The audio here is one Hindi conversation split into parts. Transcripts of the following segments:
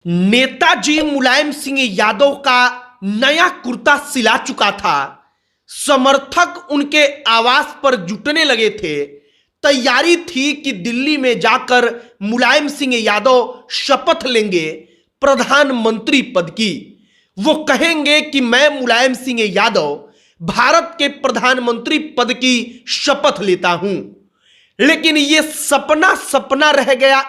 नेताजी मुलायम सिंह यादव का नया कुर्ता सिला चुका था। समर्थक उनके आवास पर जुटने लगे थे। तैयारी थी कि दिल्ली में जाकर मुलायम सिंह यादव शपथ लेंगे प्रधानमंत्री पद की। वो कहेंगे कि मैं मुलायम सिंह यादव भारत के प्रधानमंत्री पद की शपथ लेता हूं। लेकिन ये सपना सपना रह गया।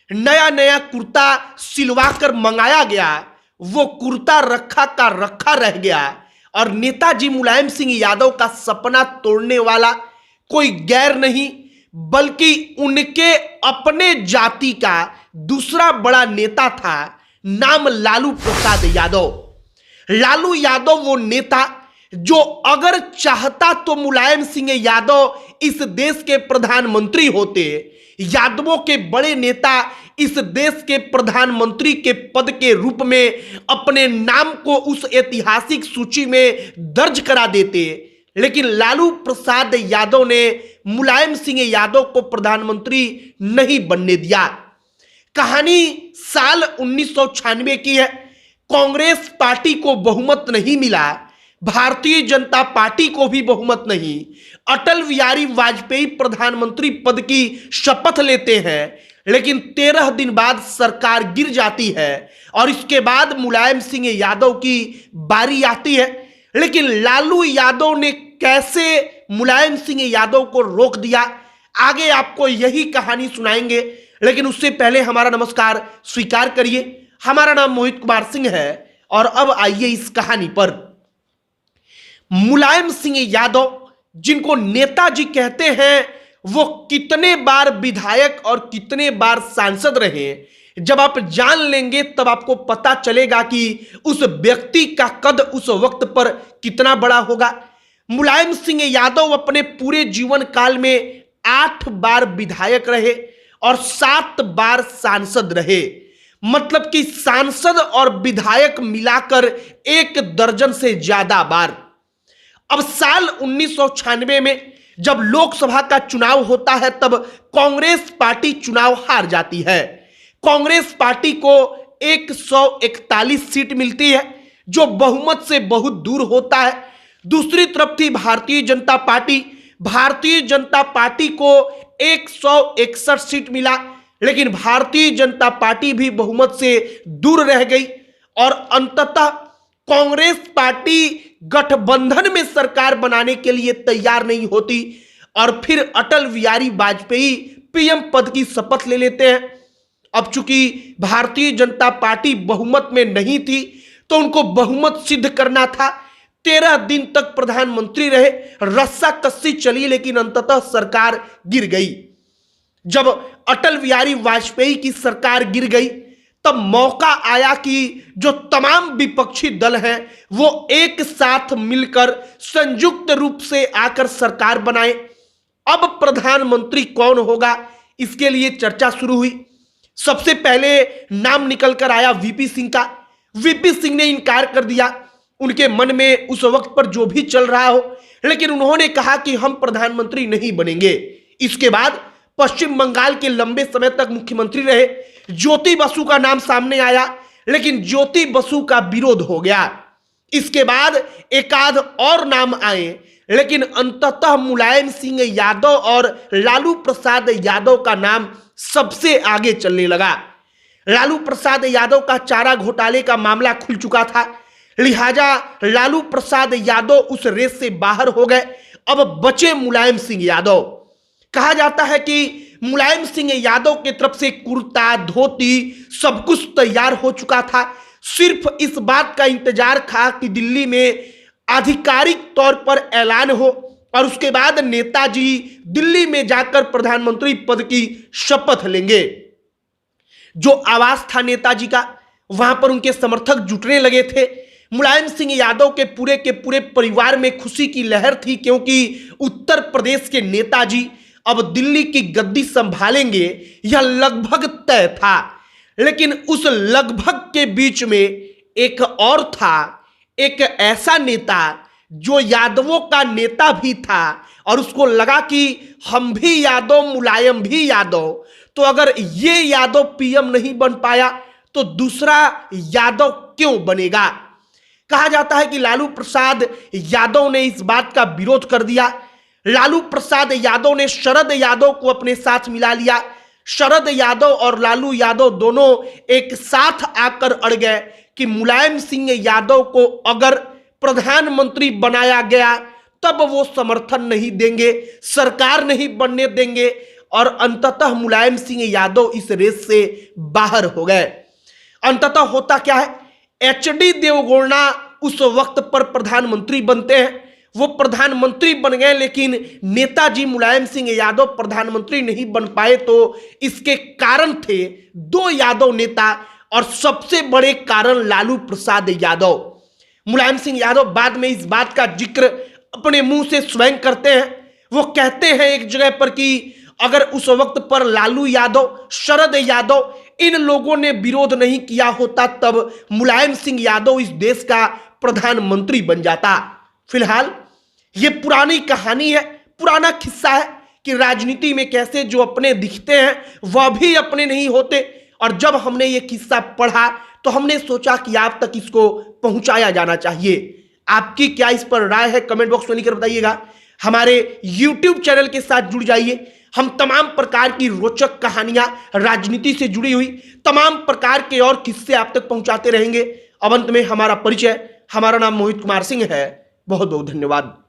नया नया कुर्ता सिलवाकर मंगाया गया, वो कुर्ता रखा का रखा रह गया और नेताजी मुलायम सिंह यादव का सपना तोड़ने वाला कोई गैर नहीं बल्कि उनके अपने जाति का दूसरा बड़ा नेता था, नाम लालू प्रसाद यादव। लालू यादव वो नेता जो अगर चाहता तो मुलायम सिंह यादव इस देश के प्रधानमंत्री होते। यादवों के बड़े नेता इस देश के प्रधानमंत्री के पद के रूप में अपने नाम को उस ऐतिहासिक सूची में दर्ज करा देते। लेकिन लालू प्रसाद यादव ने मुलायम सिंह यादव को प्रधानमंत्री नहीं बनने दिया। कहानी साल 1996 की है। कांग्रेस पार्टी को बहुमत नहीं मिला, भारतीय जनता पार्टी को भी बहुमत नहीं। अटल बिहारी वाजपेयी प्रधानमंत्री पद की शपथ लेते हैं, लेकिन 13 दिन बाद सरकार गिर जाती है और इसके बाद मुलायम सिंह यादव की बारी आती है। लेकिन लालू यादव ने कैसे मुलायम सिंह यादव को रोक दिया, आगे आपको यही कहानी सुनाएंगे। लेकिन उससे पहले हमारा नमस्कार स्वीकार करिए। हमारा नाम मोहित कुमार सिंह है और अब आइए इस कहानी पर। मुलायम सिंह यादव जिनको नेताजी कहते हैं, वो कितने बार विधायक और कितने बार सांसद रहे, जब आप जान लेंगे तब आपको पता चलेगा कि उस व्यक्ति का कद उस वक्त पर कितना बड़ा होगा। मुलायम सिंह यादव अपने पूरे जीवन काल में 8 बार विधायक रहे और 7 बार सांसद रहे। मतलब कि सांसद और विधायक मिलाकर 1 दर्जन से ज्यादा बार। अब साल 1996 में जब लोकसभा का चुनाव होता है तब कांग्रेस पार्टी चुनाव हार जाती है। कांग्रेस पार्टी को 141 सीट मिलती है, जो बहुमत से बहुत दूर होता है। दूसरी तरफ थी भारतीय जनता पार्टी। भारतीय जनता पार्टी को 161 सीट मिला, लेकिन भारतीय जनता पार्टी भी बहुमत से दूर रह गई और अंततः कांग्रेस पार्टी गठबंधन में सरकार बनाने के लिए तैयार नहीं होती और फिर अटल बिहारी वाजपेयी पीएम पद की शपथ ले लेते हैं। अब चूंकि भारतीय जनता पार्टी बहुमत में नहीं थी तो उनको बहुमत सिद्ध करना था। 13 दिन तक प्रधानमंत्री रहे, रस्साकस्सी चली, लेकिन अंततः सरकार गिर गई। जब अटल बिहारी वाजपेयी की सरकार गिर गई तब मौका आया कि जो तमाम विपक्षी दल हैं वो एक साथ मिलकर संयुक्त रूप से आकर सरकार बनाए। अब प्रधानमंत्री कौन होगा, इसके लिए चर्चा शुरू हुई। सबसे पहले नाम निकल कर आया वीपी सिंह का। वीपी सिंह ने इनकार कर दिया, उनके मन में उस वक्त पर जो भी चल रहा हो, लेकिन उन्होंने कहा कि हम प्रधानमंत्री नहीं बनेंगे। इसके बाद पश्चिम बंगाल के लंबे समय तक मुख्यमंत्री रहे ज्योति बसु का नाम सामने आया, लेकिन ज्योति बसु का विरोध हो गया। इसके बाद एक आध और नाम आए, लेकिन अंततः मुलायम सिंह यादव और लालू प्रसाद यादव का नाम सबसे आगे चलने लगा। लालू प्रसाद यादव का चारा घोटाले का मामला खुल चुका था, लिहाजा लालू प्रसाद यादव उस रेस से बाहर हो गए। अब बचे मुलायम सिंह यादव। कहा जाता है कि मुलायम सिंह यादव की तरफ से कुर्ता धोती सब कुछ तैयार हो चुका था। सिर्फ इस बात का इंतजार था कि दिल्ली में आधिकारिक तौर पर ऐलान हो और उसके बाद नेताजी दिल्ली में जाकर प्रधानमंत्री पद की शपथ लेंगे। जो आवास था नेताजी का, वहां पर उनके समर्थक जुटने लगे थे। मुलायम सिंह यादव के पूरे परिवार में खुशी की लहर थी, क्योंकि उत्तर प्रदेश के नेताजी अब दिल्ली की गद्दी संभालेंगे, यह लगभग तय था। लेकिन उस लगभग के बीच में एक और था, एक ऐसा नेता जो यादवों का नेता भी था और उसको लगा कि हम भी यादव, मुलायम भी यादव, तो अगर ये यादव पीएम नहीं बन पाया तो दूसरा यादव क्यों बनेगा। कहा जाता है कि लालू प्रसाद यादव ने इस बात का विरोध कर दिया। लालू प्रसाद यादव ने शरद यादव को अपने साथ मिला लिया। शरद यादव और लालू यादव दोनों एक साथ आकर अड़ गए कि मुलायम सिंह यादव को अगर प्रधानमंत्री बनाया गया तब वो समर्थन नहीं देंगे, सरकार नहीं बनने देंगे, और अंततः मुलायम सिंह यादव इस रेस से बाहर हो गए। अंततः होता क्या है, एचडी देवगौड़ा उस वक्त पर प्रधानमंत्री बनते हैं। वो प्रधानमंत्री बन गए, लेकिन नेताजी मुलायम सिंह यादव प्रधानमंत्री नहीं बन पाए। तो इसके कारण थे दो यादव नेता, और सबसे बड़े कारण लालू प्रसाद यादव। मुलायम सिंह यादव बाद में इस बात का जिक्र अपने मुंह से स्वयं करते हैं। वो कहते हैं एक जगह पर कि अगर उस वक्त पर लालू यादव, शरद यादव इन लोगों ने विरोध नहीं किया होता तब मुलायम सिंह यादव इस देश का प्रधानमंत्री बन जाता। फिलहाल ये पुरानी कहानी है, पुराना किस्सा है कि राजनीति में कैसे जो अपने दिखते हैं वह भी अपने नहीं होते। और जब हमने ये किस्सा पढ़ा तो हमने सोचा कि आप तक इसको पहुंचाया जाना चाहिए। आपकी क्या इस पर राय है, कमेंट बॉक्स में लिखकर बताइएगा। हमारे YouTube चैनल के साथ जुड़ जाइए। हम तमाम प्रकार की रोचक कहानियां, राजनीति से जुड़ी हुई तमाम प्रकार के और किस्से आप तक पहुंचाते रहेंगे। अब अंत में हमारा परिचय, हमारा नाम मोहित कुमार सिंह है। बहुत बहुत धन्यवाद।